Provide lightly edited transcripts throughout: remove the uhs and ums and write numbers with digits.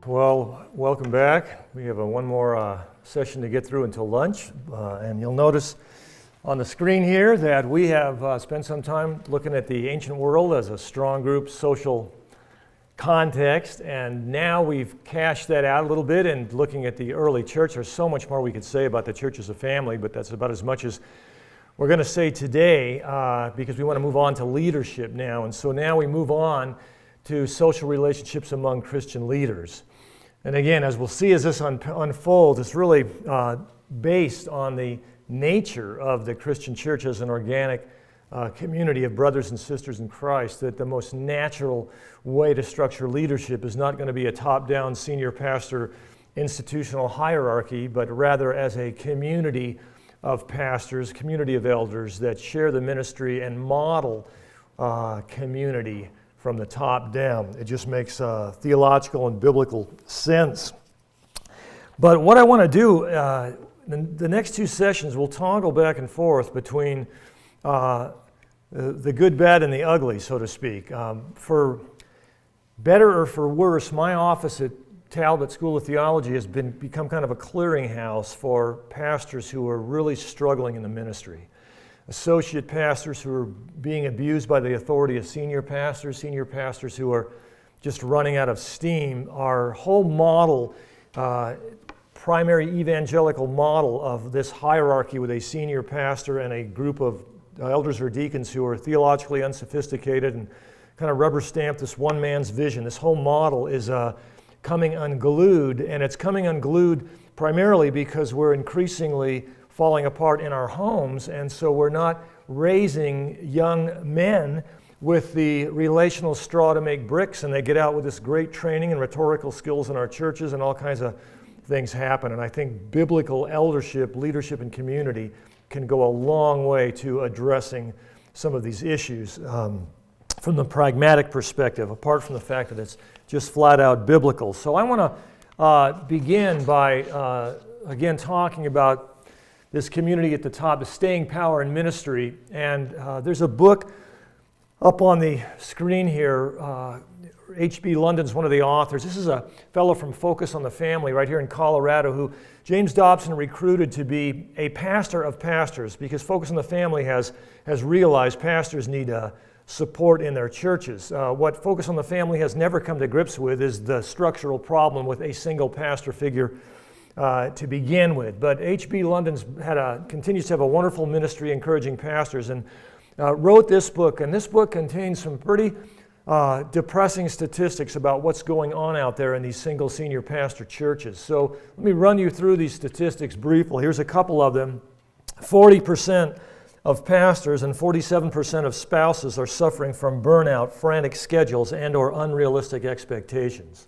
Well, welcome back. We have one more session to get through until lunch, and you'll notice on the screen here that we have spent some time looking at the ancient world as a strong group social context, and now we've cashed that out a little bit and looking at the early church. There's so much more we could say about the church as a family, but that's about as much as we're going to say today because we want to move on to leadership now. And so now we move on to social relationships among Christian leaders. And again, as we'll see as this unfolds, it's really based on the nature of the Christian church as an organic community of brothers and sisters in Christ, that the most natural way to structure leadership is not going to be a top-down senior pastor institutional hierarchy, but rather as a community of pastors, community of elders that share the ministry and model community from the top down. It just makes theological and biblical sense. But what I want to do, the next two sessions, we'll toggle back and forth between the good, bad, and the ugly, so to speak. For better or for worse, my office at Talbot School of Theology has become kind of a clearinghouse for pastors who are really struggling in the ministry. Associate pastors who are being abused by the authority of senior pastors who are just running out of steam. Our whole model, primary evangelical model of this hierarchy with a senior pastor and a group of elders or deacons who are theologically unsophisticated and kind of rubber stamp this one man's vision. This whole model is coming unglued, and it's coming unglued primarily because we're increasingly falling apart in our homes, and so we're not raising young men with the relational straw to make bricks, and they get out with this great training and rhetorical skills in our churches, and all kinds of things happen. And I think biblical eldership, leadership, and community can go a long way to addressing some of these issues from the pragmatic perspective, apart from the fact that it's just flat out biblical. So I want to begin by, again, talking about this community at the top, the staying power in ministry. And there's a book up on the screen here. H.B. London's one of the authors. This is a fellow from Focus on the Family right here in Colorado who James Dobson recruited to be a pastor of pastors, because Focus on the Family has realized pastors need support in their churches. What Focus on the Family has never come to grips with is the structural problem with a single pastor figure to begin with. But H.B. London's continues to have a wonderful ministry encouraging pastors, and wrote this book. And this book contains some pretty depressing statistics about what's going on out there in these single senior pastor churches. So let me run you through these statistics briefly. Here's a couple of them. 40% of pastors and 47% of spouses are suffering from burnout, frantic schedules, and or unrealistic expectations.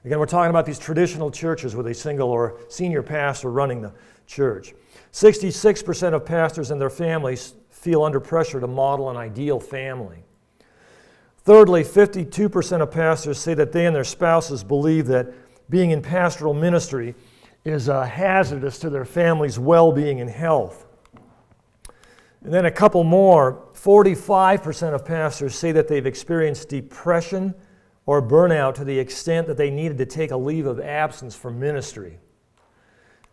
Again, we're talking about these traditional churches with a single or senior pastor running the church. 66% of pastors and their families feel under pressure to model an ideal family. Thirdly, 52% of pastors say that they and their spouses believe that being in pastoral ministry is hazardous to their family's well-being and health. And then a couple more, 45% of pastors say that they've experienced depression or burnout to the extent that they needed to take a leave of absence from ministry.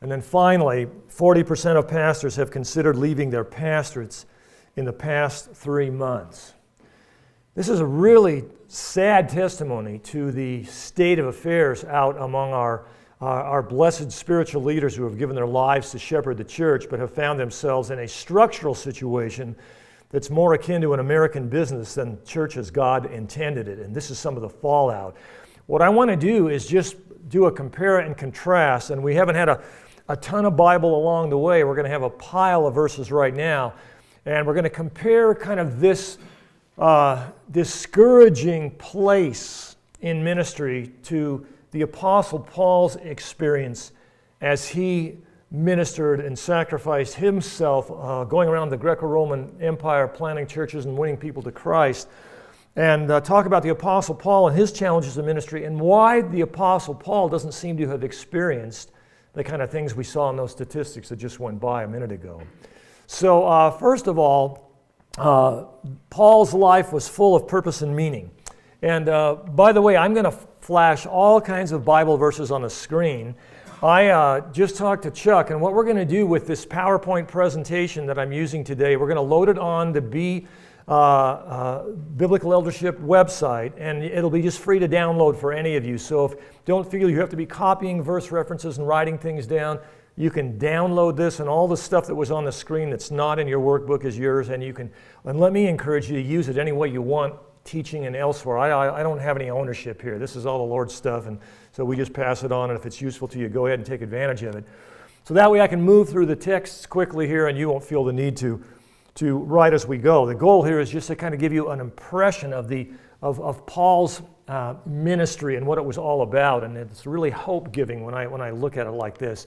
And then finally, 40% of pastors have considered leaving their pastorates in the past 3 months. This is a really sad testimony to the state of affairs out among our blessed spiritual leaders who have given their lives to shepherd the church, but have found themselves in a structural situation that's more akin to an American business than church as God intended it. And this is some of the fallout. What I want to do is just do a compare and contrast, and we haven't had a ton of Bible along the way. We're going to have a pile of verses right now, and we're going to compare kind of this discouraging place in ministry to the Apostle Paul's experience as he ministered and sacrificed himself going around the Greco-Roman Empire, planting churches and winning people to Christ, and talk about the Apostle Paul and his challenges in ministry and why the Apostle Paul doesn't seem to have experienced the kind of things we saw in those statistics that just went by a minute ago. So first of all, Paul's life was full of purpose and meaning. And by the way, I'm going to flash all kinds of Bible verses on the screen. I just talked to Chuck, and what we're going to do with this PowerPoint presentation that I'm using today, we're going to load it on the Biblical Eldership website, and it'll be just free to download for any of you. So don't feel you have to be copying verse references and writing things down. You can download this, and all the stuff that was on the screen that's not in your workbook is yours, and let me encourage you to use it any way you want, teaching and elsewhere. I don't have any ownership here. This is all the Lord's stuff, and so we just pass it on, and if it's useful to you, go ahead and take advantage of it. So that way I can move through the texts quickly here, and you won't feel the need to write as we go. The goal here is just to kind of give you an impression of Paul's ministry and what it was all about, and it's really hope-giving when I look at it like this.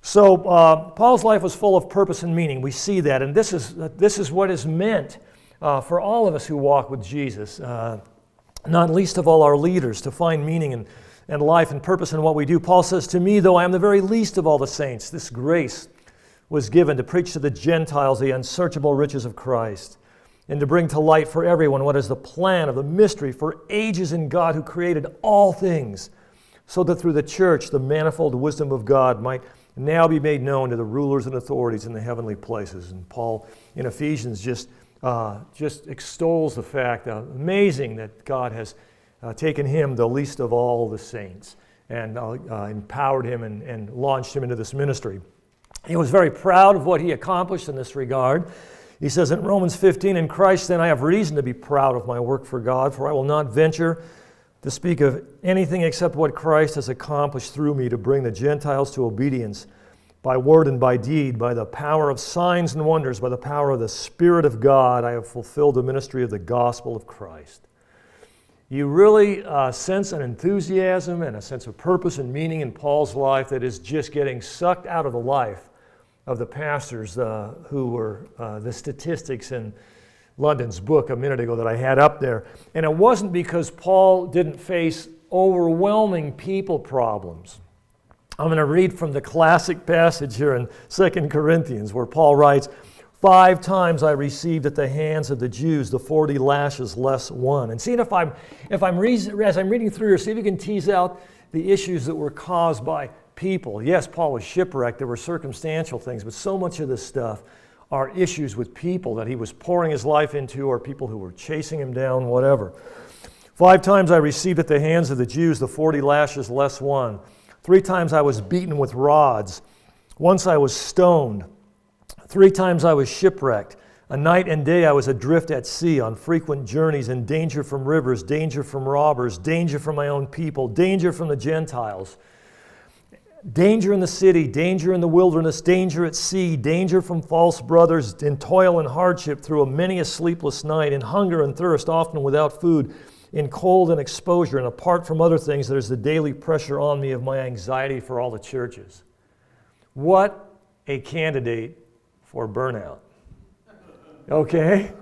So Paul's life was full of purpose and meaning. We see that, and this is what is meant for all of us who walk with Jesus, not least of all our leaders, to find meaning and life and purpose in what we do. Paul says, "To me, though I am the very least of all the saints, this grace was given to preach to the Gentiles the unsearchable riches of Christ, and to bring to light for everyone what is the plan of the mystery for ages in God who created all things, so that through the church the manifold wisdom of God might now be made known to the rulers and authorities in the heavenly places." And Paul in Ephesians just extols the fact, amazing that God has taken him, the least of all the saints, and empowered him and launched him into this ministry. He was very proud of what he accomplished in this regard. He says in Romans 15, "In Christ then I have reason to be proud of my work for God, for I will not venture to speak of anything except what Christ has accomplished through me to bring the Gentiles to obedience by word and by deed, by the power of signs and wonders, by the power of the Spirit of God, I have fulfilled the ministry of the gospel of Christ." You really sense an enthusiasm and a sense of purpose and meaning in Paul's life that is just getting sucked out of the life of the pastors who were the statistics in London's book a minute ago that I had up there. And it wasn't because Paul didn't face overwhelming people problems. I'm going to read from the classic passage here in 2 Corinthians where Paul writes, "5 times I received at the hands of the Jews the 40 lashes less one." And see as I'm reading through here, see if you can tease out the issues that were caused by people. Yes, Paul was shipwrecked. There were circumstantial things, but so much of this stuff are issues with people that he was pouring his life into, or people who were chasing him down, whatever. 5 times I received at the hands of the Jews the 40 lashes less one. 3 times I was beaten with rods. Once I was stoned. 3 times I was shipwrecked. A night and day I was adrift at sea on frequent journeys, in danger from rivers, danger from robbers, danger from my own people, danger from the Gentiles, danger in the city, danger in the wilderness, danger at sea, danger from false brothers, in toil and hardship through many a sleepless night, in hunger and thirst, often without food, in cold and exposure, and apart from other things, there's the daily pressure on me of my anxiety for all the churches. What a candidate for burnout. Okay?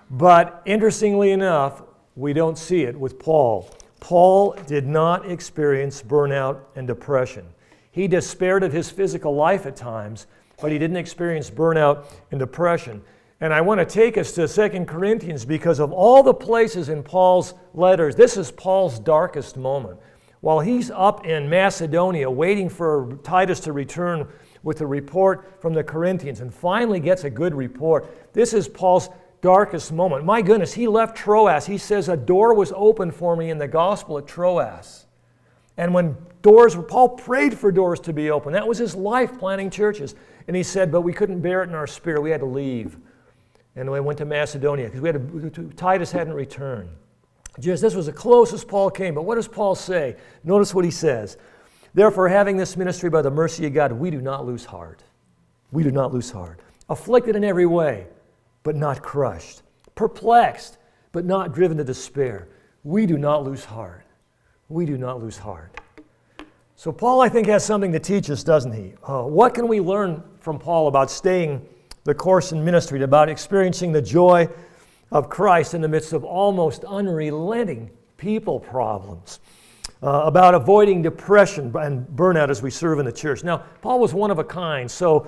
But interestingly enough, we don't see it with Paul. Paul did not experience burnout and depression. He despaired of his physical life at times, but he didn't experience burnout and depression. And I want to take us to 2 Corinthians because of all the places in Paul's letters, this is Paul's darkest moment. While he's up in Macedonia waiting for Titus to return with a report from the Corinthians and finally gets a good report, this is Paul's darkest moment. My goodness, he left Troas. He says a door was opened for me in the gospel at Troas. And when Paul prayed for doors to be open. That was his life, planting churches. And he said, but we couldn't bear it in our spirit. We had to leave. And we went to Macedonia because Titus hadn't returned. This was the closest Paul came. But what does Paul say? Notice what he says. Therefore, having this ministry by the mercy of God, we do not lose heart. We do not lose heart. Afflicted in every way, but not crushed. Perplexed, but not driven to despair. We do not lose heart. We do not lose heart. So Paul, I think, has something to teach us, doesn't he? What can we learn from Paul about staying the course in ministry, about experiencing the joy of Christ in the midst of almost unrelenting people problems, about avoiding depression and burnout as we serve in the church? Now, Paul was one of a kind, so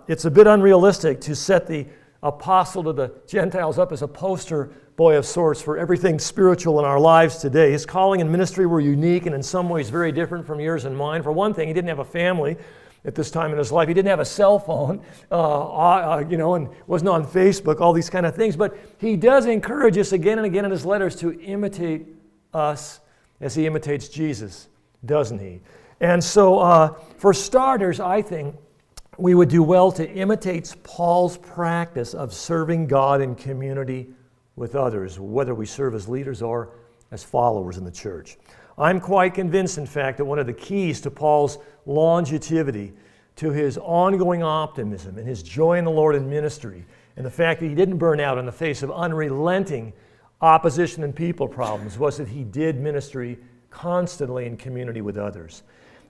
it's a bit unrealistic to set the apostle to the Gentiles up as a poster boy of sorts for everything spiritual in our lives today. His calling and ministry were unique and in some ways very different from yours and mine. For one thing, he didn't have a family at this time in his life. He didn't have a cell phone, and wasn't on Facebook, all these kind of things. But he does encourage us again and again in his letters to imitate us as he imitates Jesus, doesn't he? And so for starters, I think we would do well to imitate Paul's practice of serving God in community with others, whether we serve as leaders or as followers in the church. I'm quite convinced, in fact, that one of the keys to Paul's longevity, to his ongoing optimism and his joy in the Lord in ministry, and the fact that he didn't burn out in the face of unrelenting opposition and people problems, was that he did ministry constantly in community with others.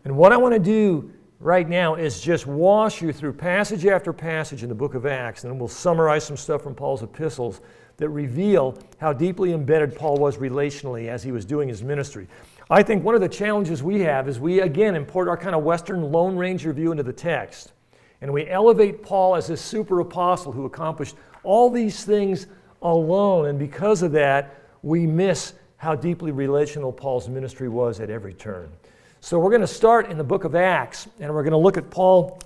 And what I want to do right now is just wash you through passage after passage in the book of Acts, and then we'll summarize some stuff from Paul's epistles that reveal how deeply embedded Paul was relationally as he was doing his ministry. I think one of the challenges we have is we, again, import our kind of Western Lone Ranger view into the text, and we elevate Paul as this super apostle who accomplished all these things alone, and because of that, we miss how deeply relational Paul's ministry was at every turn. So we're going to start in the book of Acts, and we're going to look at Paul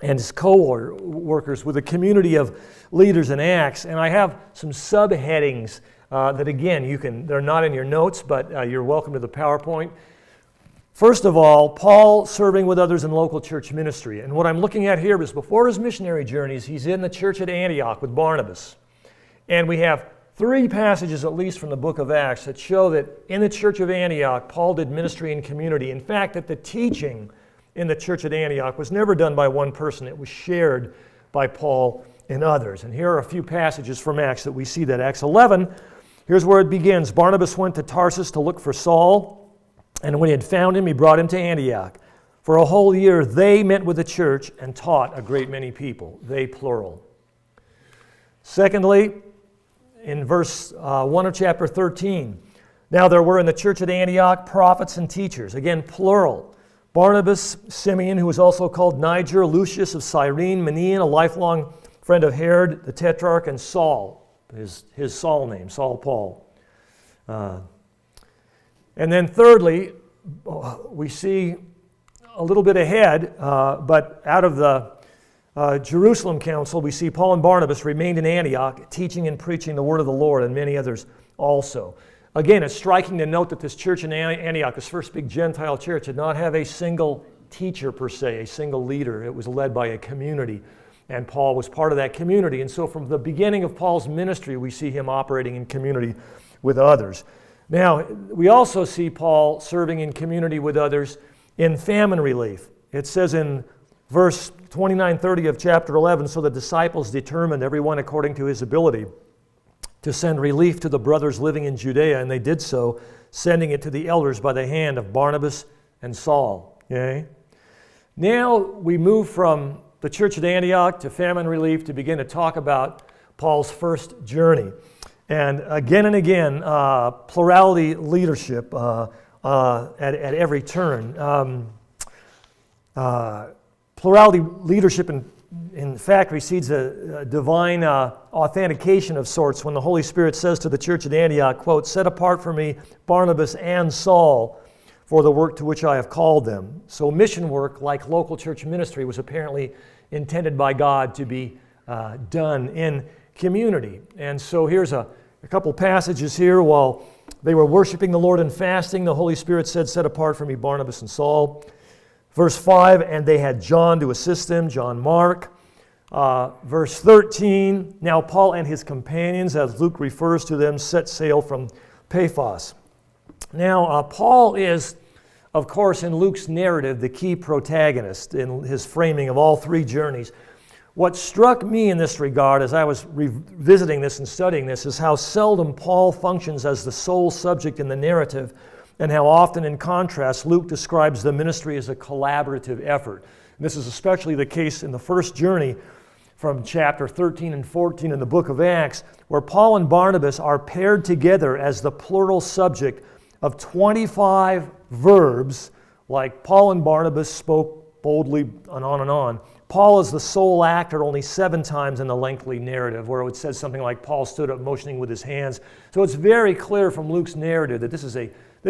and his co-workers with a community of leaders in Acts. And I have some subheadings that, again, they're not in your notes, but you're welcome to the PowerPoint. First of all, Paul serving with others in local church ministry. And what I'm looking at here is before his missionary journeys, he's in the church at Antioch with Barnabas. And we have 3 passages, at least from the book of Acts, that show that in the church of Antioch, Paul did ministry in community. In fact, that the teaching in the church at Antioch was never done by one person. It was shared by Paul and others. And here are a few passages from Acts that we see that. Acts 11, here's where it begins. Barnabas went to Tarsus to look for Saul, and when he had found him, he brought him to Antioch. For a whole year, they met with the church and taught a great many people. They, plural. Secondly, in verse 1 of chapter 13, now there were in the church at Antioch prophets and teachers, again, plural. Barnabas, Simeon, who was also called Niger, Lucius of Cyrene, Manaen, a lifelong friend of Herod the Tetrarch, and Saul, his Saul name, Saul Paul. And then thirdly, we see a little bit ahead, but out of the Jerusalem council, we see Paul and Barnabas remained in Antioch, teaching and preaching the word of the Lord, and many others also. Again, it's striking to note that this church in Antioch, this first big Gentile church, did not have a single teacher per se, a single leader. It was led by a community, and Paul was part of that community. And so from the beginning of Paul's ministry, we see him operating in community with others. Now, we also see Paul serving in community with others in famine relief. It says in verse 29-30 of chapter 11, so the disciples determined, everyone according to his ability, to send relief to the brothers living in Judea, and they did so, sending it to the elders by the hand of Barnabas and Saul. Okay? Now we move from the church at Antioch to famine relief to begin to talk about Paul's first journey. And again, plurality leadership at every turn. Plurality leadership, in fact, receives a divine authentication of sorts when the Holy Spirit says to the church at Antioch, quote, set apart for me Barnabas and Saul for the work to which I have called them. So mission work, like local church ministry, was apparently intended by God to be done in community. And so here's a couple passages here. While they were worshiping the Lord and fasting, the Holy Spirit said, set apart for me Barnabas and Saul. Verse 5, and they had John to assist them, John Mark. Verse 13, now Paul and his companions, as Luke refers to them, set sail from Paphos. Now, Paul is, of course, in Luke's narrative, the key protagonist in his framing of all 3 journeys. What struck me in this regard as I was revisiting this and studying this is how seldom Paul functions as the sole subject in the narrative, and how often, in contrast, Luke describes the ministry as a collaborative effort. And this is especially the case in the first journey from chapter 13 and 14 in the book of Acts, where Paul and Barnabas are paired together as the plural subject of 25 verbs, like Paul and Barnabas spoke boldly and on, Paul is the sole actor only 7 times in the lengthy narrative, where it says something like Paul stood up motioning with his hands. So it's very clear from Luke's narrative that this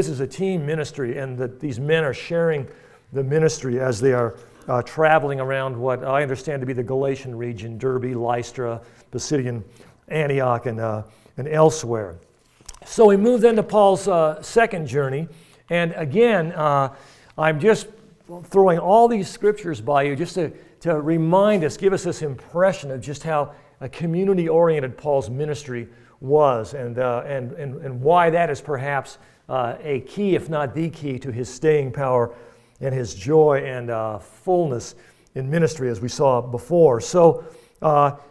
is a team ministry, and that these men are sharing the ministry as they are traveling around what I understand to be the Galatian region, Derbe, Lystra, Pisidian, Antioch, and elsewhere. So we move then to Paul's second journey, and again, I'm just throwing all these scriptures by you just to remind us, give us this impression of just how community-oriented Paul's ministry was, and why that is perhaps a key, if not the key, to his staying power and his joy and fullness in ministry, as we saw before. So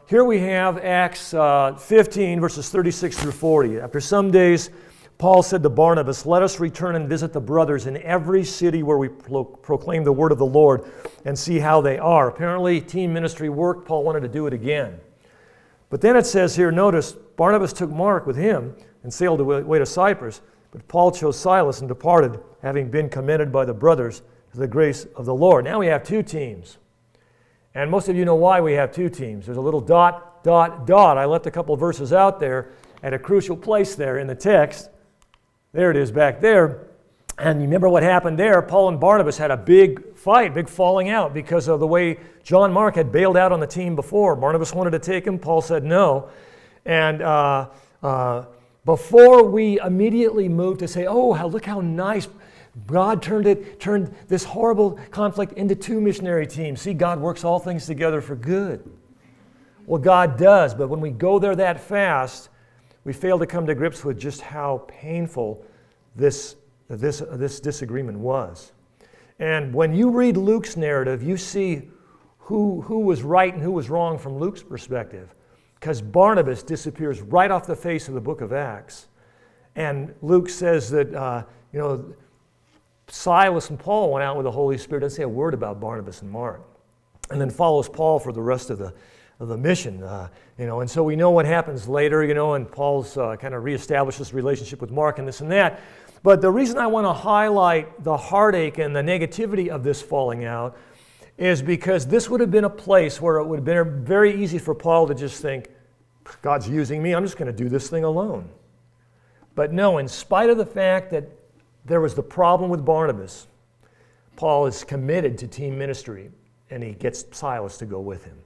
here we have Acts 15, verses 36 through 40. After some days, Paul said to Barnabas, "Let us return and visit the brothers in every city where we proclaim the word of the Lord and see how they are." Apparently, team ministry worked. Paul wanted to do it again. But then it says here, notice, Barnabas took Mark with him and sailed away to Cyprus. But Paul chose Silas and departed, having been commended by the brothers to the grace of the Lord. Now we have 2 teams. And most of you know why we have 2 teams. There's a little ... I left a couple of verses out there at a crucial place there in the text. There it is back there. And you remember what happened there? Paul and Barnabas had a big fight, big falling out, because of the way John Mark had bailed out on the team before. Barnabas wanted to take him. Paul said no. And before we immediately move to say, oh, look how nice God turned this horrible conflict into 2 missionary teams. See, God works all things together for good. Well, God does, but when we go there that fast, we fail to come to grips with just how painful this disagreement was. And when you read Luke's narrative, you see who was right and who was wrong from Luke's perspective. Because Barnabas disappears right off the face of the book of Acts. And Luke says that, Silas and Paul went out with the Holy Spirit. Doesn't say a word about Barnabas and Mark. And then follows Paul for the rest of the mission. And so we know what happens later, and Paul's kind of reestablished this relationship with Mark and this and that. But the reason I want to highlight the heartache and the negativity of this falling out is because this would have been a place where it would have been very easy for Paul to just think, God's using me, I'm just going to do this thing alone. But no, in spite of the fact that there was the problem with Barnabas, Paul is committed to team ministry, and he gets Silas to go with him.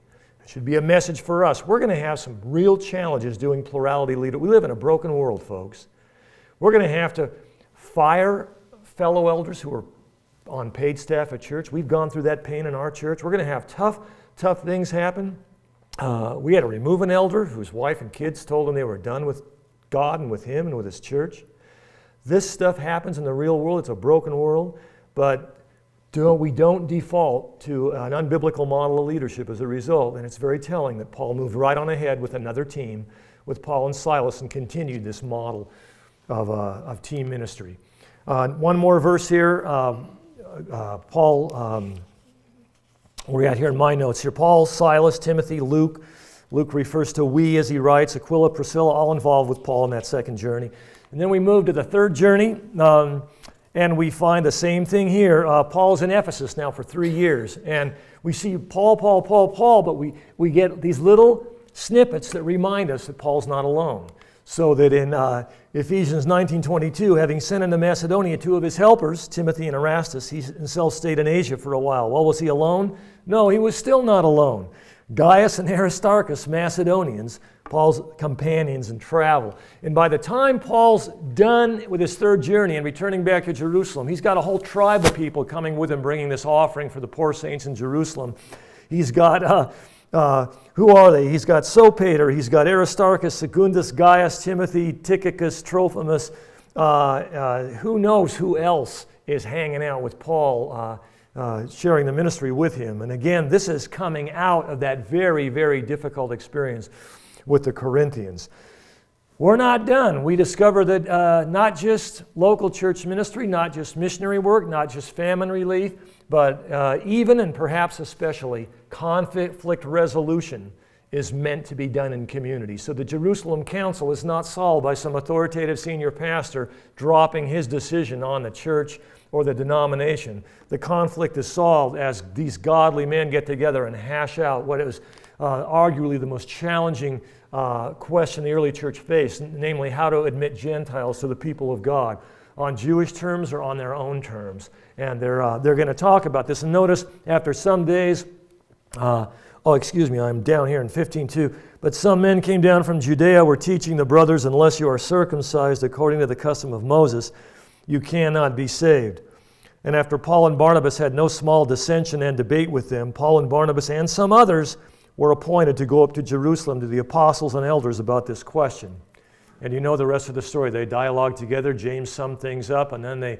It should be a message for us. We're going to have some real challenges doing plurality leadership. We live in a broken world, folks. We're going to have to fire fellow elders who are on paid staff at church. We've gone through that pain in our church. We're going to have tough things happen. We had to remove an elder whose wife and kids told him they were done with God and with him and with his church. This stuff happens in the real world. It's a broken world, but we don't default to an unbiblical model of leadership as a result. And it's very telling that Paul moved right on ahead with another team, with Paul and Silas, and continued this model of team ministry. One more verse here. Paul, where we at here in my notes here? Paul, Silas, Timothy, Luke. Luke refers to we as he writes. Aquila, Priscilla, all involved with Paul in that second journey. And then we move to the third journey, and we find the same thing here. Paul's in Ephesus now for 3 years, and we see Paul, but we get these little snippets that remind us that Paul's not alone. So that in Ephesians 19:22, having sent into Macedonia 2 of his helpers, Timothy and Erastus, he himself stayed in Asia for a while. Well, was he alone? No, he was still not alone. Gaius and Aristarchus, Macedonians, Paul's companions in travel. And by the time Paul's done with his third journey and returning back to Jerusalem, he's got a whole tribe of people coming with him, bringing this offering for the poor saints in Jerusalem. He's got, who are they? He's got Sopater, he's got Aristarchus, Secundus, Gaius, Timothy, Tychicus, Trophimus. Who knows who else is hanging out with Paul, sharing the ministry with him. And again, this is coming out of that very, very difficult experience with the Corinthians. We're not done. We discover that not just local church ministry, not just missionary work, not just famine relief, but even and perhaps especially conflict resolution is meant to be done in community. So the Jerusalem Council is not solved by some authoritative senior pastor dropping his decision on the church or the denomination. The conflict is solved as these godly men get together and hash out what is arguably the most challenging question the early church faced, namely how to admit Gentiles to the people of God, on Jewish terms or on their own terms. And they're going to talk about this. And notice, after some days, I'm down here in 15:2. But some men came down from Judea, were teaching the brothers, unless you are circumcised according to the custom of Moses, you cannot be saved. And after Paul and Barnabas had no small dissension and debate with them, Paul and Barnabas and some others were appointed to go up to Jerusalem to the apostles and elders about this question. And you know the rest of the story. They dialogued together, James summed things up, and then the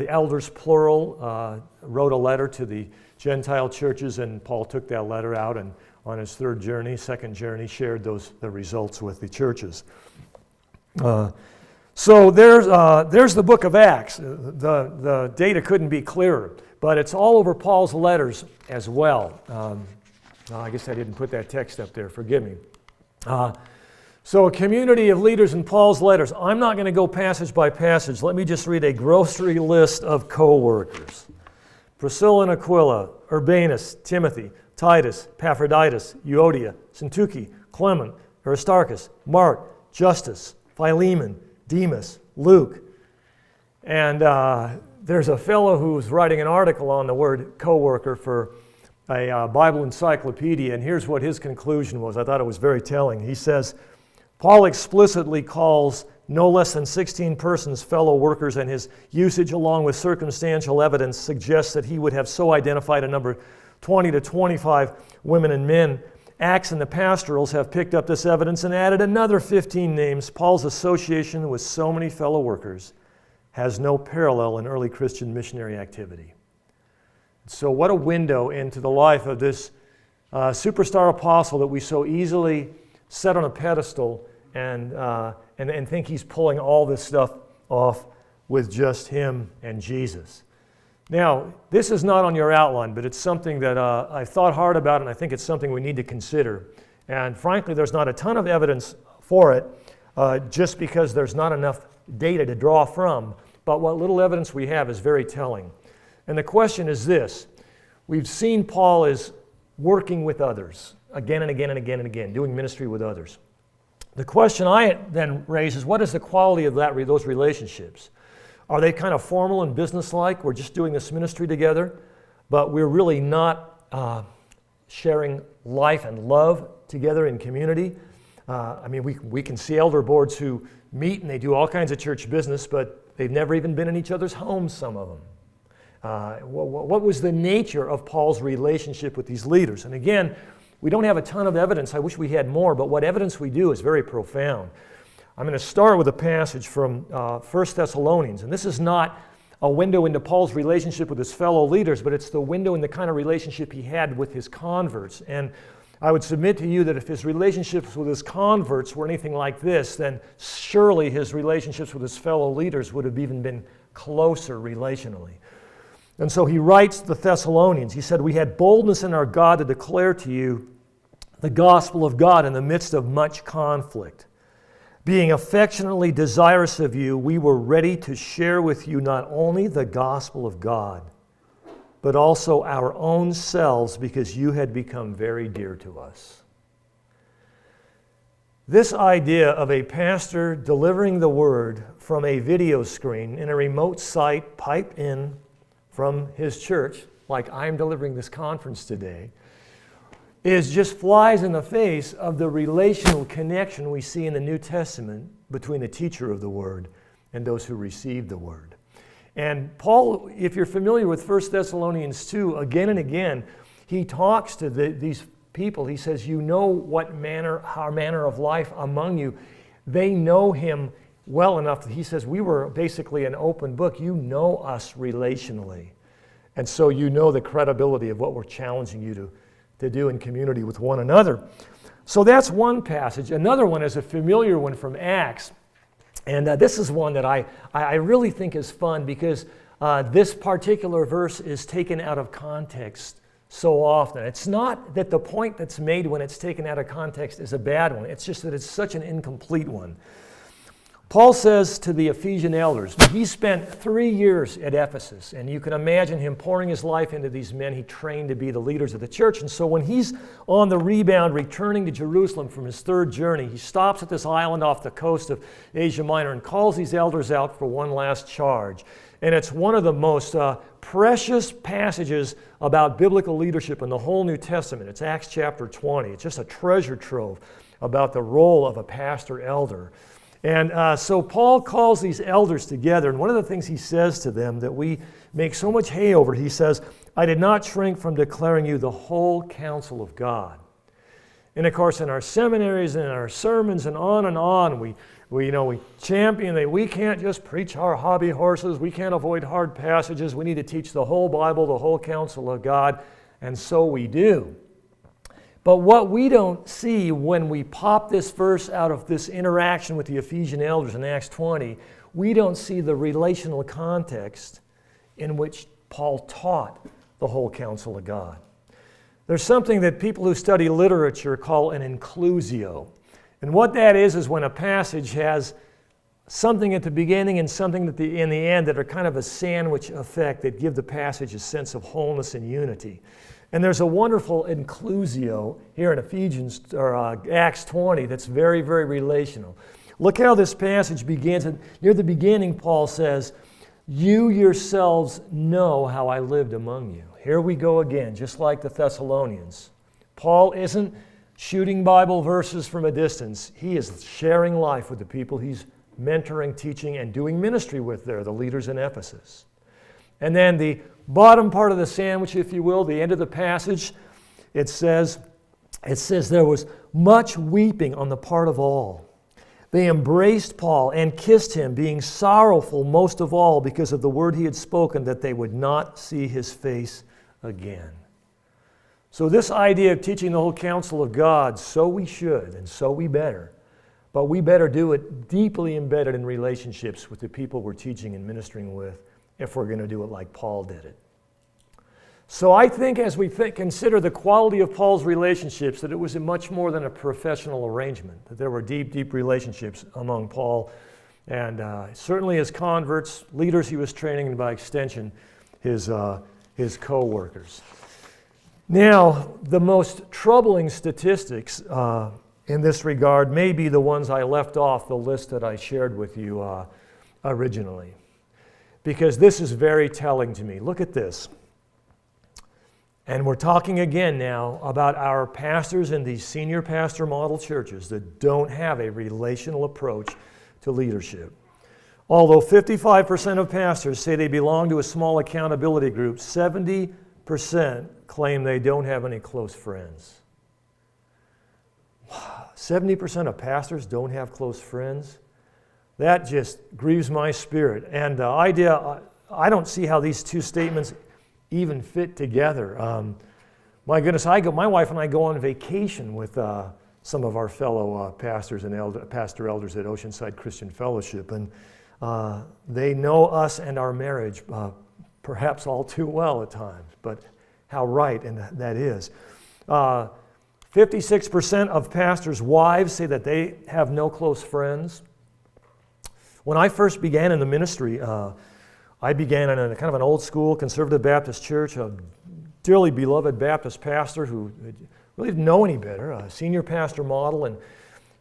elders, plural, wrote a letter to the Gentile churches, and Paul took that letter out and on his second journey, shared the results with the churches. So there's the book of Acts. The data couldn't be clearer, but it's all over Paul's letters as well. I guess I didn't put that text up there, forgive me. So a community of leaders in Paul's letters. I'm not going to go passage by passage. Let me just read a grocery list of co-workers. Priscilla and Aquila, Urbanus, Timothy, Titus, Epaphroditus, Euodia, Syntyche, Clement, Aristarchus, Mark, Justus, Philemon, Demas, Luke. And there's a fellow who's writing an article on the word co-worker for a Bible encyclopedia, and here's what his conclusion was. I thought it was very telling. He says, Paul explicitly calls no less than 16 persons fellow workers, and his usage along with circumstantial evidence suggests that he would have so identified a number 20 to 25 women and men. Acts and the pastorals have picked up this evidence and added another 15 names. Paul's association with so many fellow workers has no parallel in early Christian missionary activity. So what a window into the life of this superstar apostle that we so easily set on a pedestal and think he's pulling all this stuff off with just him and Jesus. Now, this is not on your outline, but it's something that I've thought hard about, and I think it's something we need to consider. And frankly, there's not a ton of evidence for it, just because there's not enough data to draw from. But what little evidence we have is very telling. And the question is this. We've seen Paul is working with others again and again and again and again, doing ministry with others. The question I then raise is, what is the quality of those relationships? Are they kind of formal and businesslike? We're just doing this ministry together, but we're really not sharing life and love together in community. We can see elder boards who meet and they do all kinds of church business, but they've never even been in each other's homes, some of them. What was the nature of Paul's relationship with these leaders? And again, we don't have a ton of evidence. I wish we had more, but what evidence we do is very profound. I'm going to start with a passage from 1 Thessalonians, and this is not a window into Paul's relationship with his fellow leaders, but it's the window in the kind of relationship he had with his converts. And I would submit to you that if his relationships with his converts were anything like this, then surely his relationships with his fellow leaders would have even been closer relationally. And so he writes the Thessalonians, he said, "We had boldness in our God to declare to you the gospel of God in the midst of much conflict. Being affectionately desirous of you, we were ready to share with you not only the gospel of God, but also our own selves, because you had become very dear to us." This idea of a pastor delivering the word from a video screen in a remote site piped in from his church, like I'm delivering this conference today, just flies in the face of the relational connection we see in the New Testament between the teacher of the Word and those who receive the Word. And Paul, if you're familiar with 1 Thessalonians 2, again and again, he talks to these people. He says, you know our manner of life among you. They know him well enough that he says, we were basically an open book. You know us relationally. And so you know the credibility of what we're challenging you to do in community with one another. So that's one passage. Another one is a familiar one from Acts. And this is one that I really think is fun because this particular verse is taken out of context so often. It's not that the point that's made when it's taken out of context is a bad one. It's just that it's such an incomplete one. Paul says to the Ephesian elders, he spent 3 years at Ephesus, and you can imagine him pouring his life into these men he trained to be the leaders of the church. And so when he's on the rebound, returning to Jerusalem from his third journey, he stops at this island off the coast of Asia Minor and calls these elders out for one last charge. And it's one of the most precious passages about biblical leadership in the whole New Testament. It's Acts chapter 20. It's just a treasure trove about the role of a pastor elder. And so Paul calls these elders together, and one of the things he says to them that we make so much hay over, he says, I did not shrink from declaring you the whole counsel of God. And of course, in our seminaries and in our sermons and on, we champion that we can't just preach our hobby horses, we can't avoid hard passages, we need to teach the whole Bible, the whole counsel of God, and so we do. But what we don't see when we pop this verse out of this interaction with the Ephesian elders in Acts 20, we don't see the relational context in which Paul taught the whole counsel of God. There's something that people who study literature call an inclusio. And what that is when a passage has something at the beginning and something in the end that are kind of a sandwich effect that give the passage a sense of wholeness and unity. And there's a wonderful inclusio here in Acts 20 that's very, very relational. Look how this passage begins. Near the beginning, Paul says, you yourselves know how I lived among you. Here we go again, just like the Thessalonians. Paul isn't shooting Bible verses from a distance. He is sharing life with the people he's mentoring, teaching, and doing ministry with there, the leaders in Ephesus. And then the bottom part of the sandwich, if you will, the end of the passage, it says there was much weeping on the part of all. They embraced Paul and kissed him, being sorrowful most of all because of the word he had spoken, that they would not see his face again. So this idea of teaching the whole counsel of God, so we should and so we better. But we better do it deeply embedded in relationships with the people we're teaching and ministering with, if we're going to do it like Paul did it. So I think as we consider the quality of Paul's relationships, that it was much more than a professional arrangement, that there were deep, deep relationships among Paul and certainly his converts, leaders he was training, and by extension, his co-workers. Now, the most troubling statistics in this regard may be the ones I left off the list that I shared with you originally, because this is very telling to me. Look at this. And we're talking again now about our pastors in these senior pastor model churches that don't have a relational approach to leadership. Although 55% of pastors say they belong to a small accountability group, 70% claim they don't have any close friends. 70% of pastors don't have close friends? That just grieves my spirit. And the idea, I don't see how these two statements even fit together. My goodness, my wife and I go on vacation with some of our fellow pastors and pastor elders at Oceanside Christian Fellowship, and they know us and our marriage perhaps all too well at times, but how right and that is. 56% of pastors' wives say that they have no close friends. When I first began in the ministry, I began in a kind of an old school conservative Baptist church, a dearly beloved Baptist pastor who really didn't know any better, a senior pastor model, and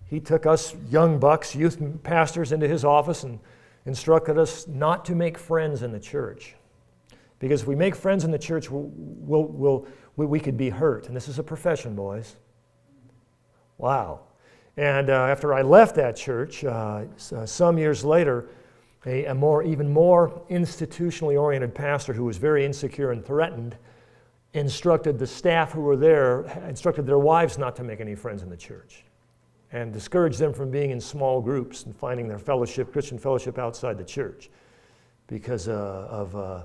he took us young bucks, youth pastors, into his office and instructed us not to make friends in the church. Because if we make friends in the church, we could be hurt. And this is a profession, boys. Wow. And after I left that church, some years later, even more institutionally oriented pastor who was very insecure and threatened instructed the staff who were there, instructed their wives not to make any friends in the church and discouraged them from being in small groups and finding their fellowship, Christian fellowship, outside the church because of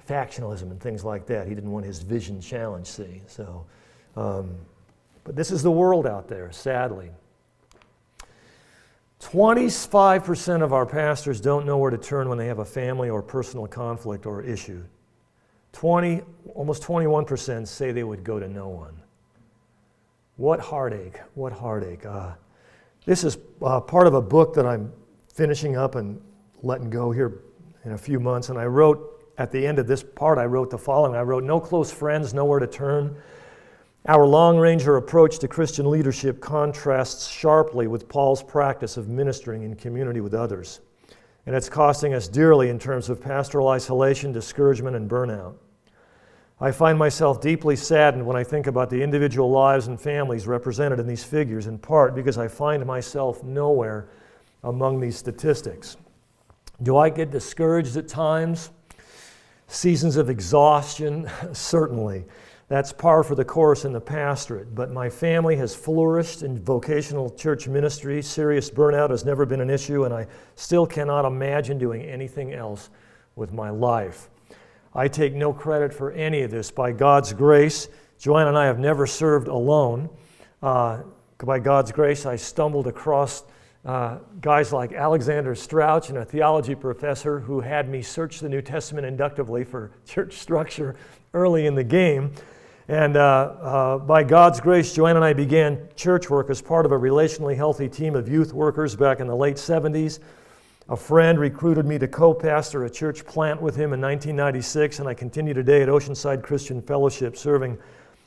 factionalism and things like that. He didn't want his vision challenged, see. So, but this is the world out there, sadly. 25% of our pastors don't know where to turn when they have a family or personal conflict or issue almost 21% say they would go to no one. What heartache, what heartache. This is part of a book that I'm finishing up and letting go here in a few months, and I wrote, at the end of this part, I wrote the following. I wrote, "No close friends, nowhere to turn. Our long-ranger approach to Christian leadership contrasts sharply with Paul's practice of ministering in community with others. And it's costing us dearly in terms of pastoral isolation, discouragement, and burnout. I find myself deeply saddened when I think about the individual lives and families represented in these figures, in part because I find myself nowhere among these statistics. Do I get discouraged at times? Seasons of exhaustion? Certainly. That's par for the course in the pastorate. But my family has flourished in vocational church ministry. Serious burnout has never been an issue, and I still cannot imagine doing anything else with my life. I take no credit for any of this. By God's grace, Joanne and I have never served alone. By God's grace, I stumbled across guys like Alexander Strauch, and a theology professor who had me search the New Testament inductively for church structure early in the game. And by God's grace, Joanne and I began church work as part of a relationally healthy team of youth workers back in the late 70s. A friend recruited me to co-pastor a church plant with him in 1996, and I continue today at Oceanside Christian Fellowship, serving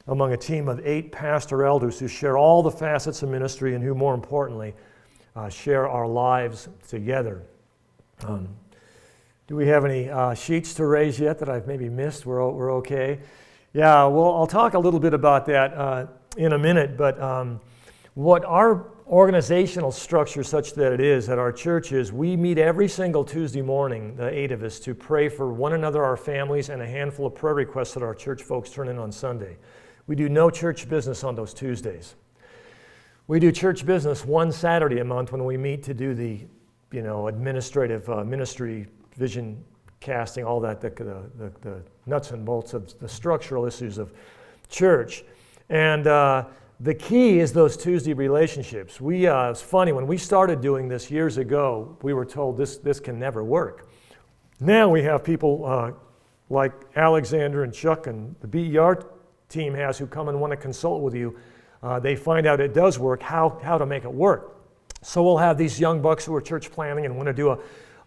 among a team of 8 pastor elders who share all the facets of ministry and who, more importantly, share our lives together. Do we have any sheets to raise yet that I've maybe missed? We're okay. Yeah, well, I'll talk a little bit about that in a minute, but what our organizational structure such that it is at our church is we meet every single Tuesday morning, the 8 of us, to pray for one another, our families, and a handful of prayer requests that our church folks turn in on Sunday. We do no church business on those Tuesdays. We do church business one Saturday a month when we meet to do the, administrative ministry, vision casting, all that, the nuts and bolts of the structural issues of church. And the key is those Tuesday relationships. It's funny, when we started doing this years ago, we were told this can never work. Now we have people like Alexander and Chuck and the BER team has who come and want to consult with you. They find out it does work, how to make it work. So we'll have these young bucks who are church planning and want to do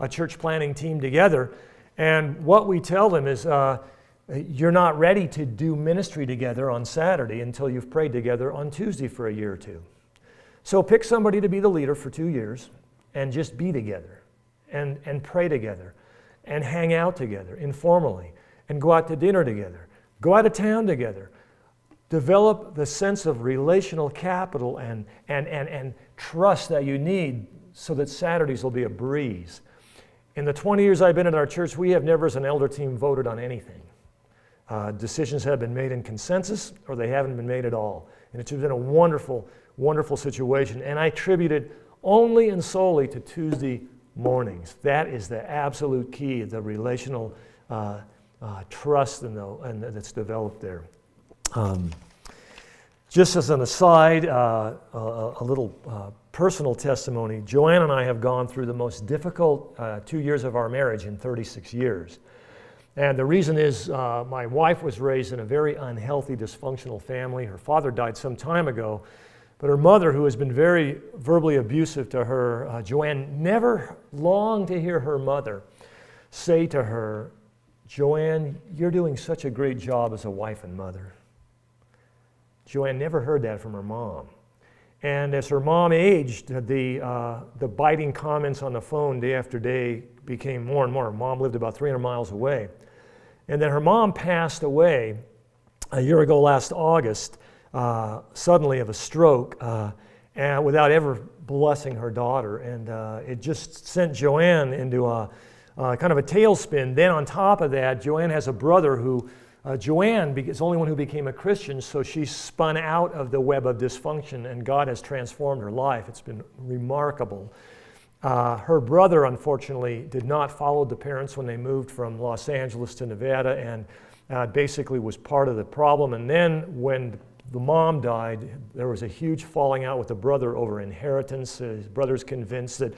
a church planning team together. And what we tell them is, you're not ready to do ministry together on Saturday until you've prayed together on Tuesday for a year or two. So pick somebody to be the leader for 2 years and just be together and pray together and hang out together informally and go out to dinner together, go out of town together. Develop the sense of relational capital and trust that you need so that Saturdays will be a breeze. In the 20 years I've been at our church, we have never as an elder team voted on anything. Decisions have been made in consensus or they haven't been made at all. And it's been a wonderful, wonderful situation. And I attribute it only and solely to Tuesday mornings. That is the absolute key, the relational trust and that's developed there. Just as an aside, a little personal testimony, Joanne and I have gone through the most difficult 2 years of our marriage in 36 years. And the reason is my wife was raised in a very unhealthy, dysfunctional family. Her father died some time ago, but her mother, who has been very verbally abusive to her, Joanne never longed to hear her mother say to her, "Joanne, you're doing such a great job as a wife and mother." Joanne never heard that from her mom. And as her mom aged, the biting comments on the phone day after day became more and more. Her mom lived about 300 miles away. And then her mom passed away a year ago last August, suddenly of a stroke, and without ever blessing her daughter. And it just sent Joanne into a kind of a tailspin. Then on top of that, Joanne has a brother who Joanne is the only one who became a Christian, so she spun out of the web of dysfunction, and God has transformed her life. It's been remarkable. Her brother, unfortunately, did not follow the parents when they moved from Los Angeles to Nevada, and basically was part of the problem. And then when the mom died, there was a huge falling out with the brother over inheritance. His brother's convinced that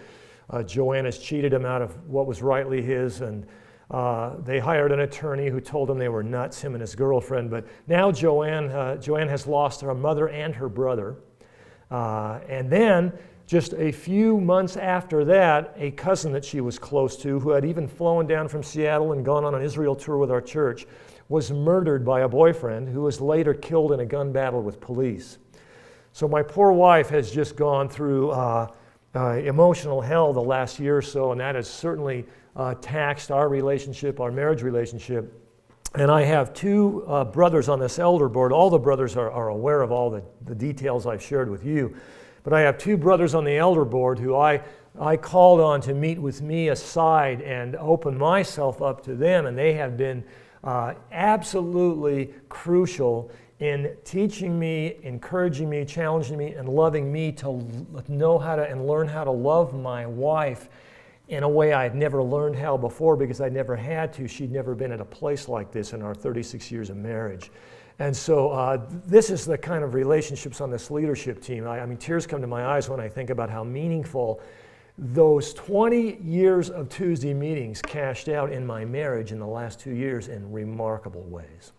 Joanne has cheated him out of what was rightly his, and They hired an attorney who told them they were nuts, him and his girlfriend. But now Joanne has lost her mother and her brother. And then, just a few months after that, a cousin that she was close to, who had even flown down from Seattle and gone on an Israel tour with our church, was murdered by a boyfriend who was later killed in a gun battle with police. So my poor wife has just gone through emotional hell the last year or so, and that has certainly taxed our relationship, our marriage relationship. And I have two brothers on this elder board. All the brothers are aware of all the details I've shared with you. But I have two brothers on the elder board who I called on to meet with me aside and open myself up to them. And they have been absolutely crucial in teaching me, encouraging me, challenging me, and loving me to know how to and learn how to love my wife in a way I had never learned how before because I never had to. She'd never been at a place like this in our 36 years of marriage. And so this is the kind of relationships on this leadership team. I mean, tears come to my eyes when I think about how meaningful those 20 years of Tuesday meetings cashed out in my marriage in the last 2 years in remarkable ways.